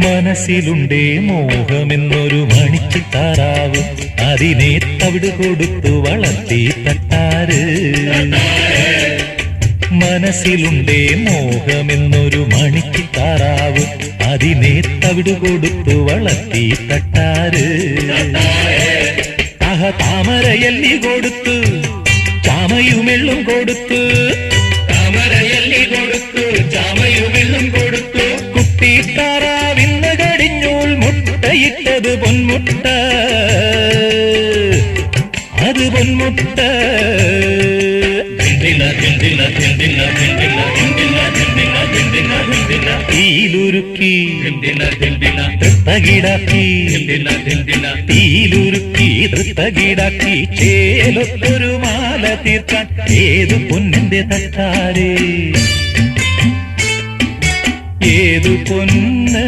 മനസ്സിലുണ്ടേ മോഹമെന്നൊരു മണിച്ചിത്താറാവ്, അതിനെ തവിട് കൊടുത്തു വളർത്തി തട്ടാര്. മനസ്സിലുണ്ടേ മോഹമെന്നൊരു മണിച്ചിത്താറാവ്, അതിനെ തവിട് കൊടുത്തു വളർത്തി തട്ടാര്. താമരയല്ലി കൊടുത്തു ചാമയുമെള്ളും കൊടുത്തു, താമരയല്ലി കൊടുത്തു ചാമയുമെള്ളും കൊടുത്തു. കുട്ടിത്താറാവിന്ന് കടിഞ്ഞൂൽ മുട്ടയിട്ടത് പൊന്മുട്ട, അത് പൊന്മുട്ട. തീയിലുരുക്കി തൃത്തകിടാക്കി, തീയിലുരുക്കി തൃത്തകിടാക്കി, ചേലൊത്തൊരു മാല തീർക്കാൻ ഏതു പൊന്നിന്റെ തട്ടാരേ, ഏതു പൊന്ന്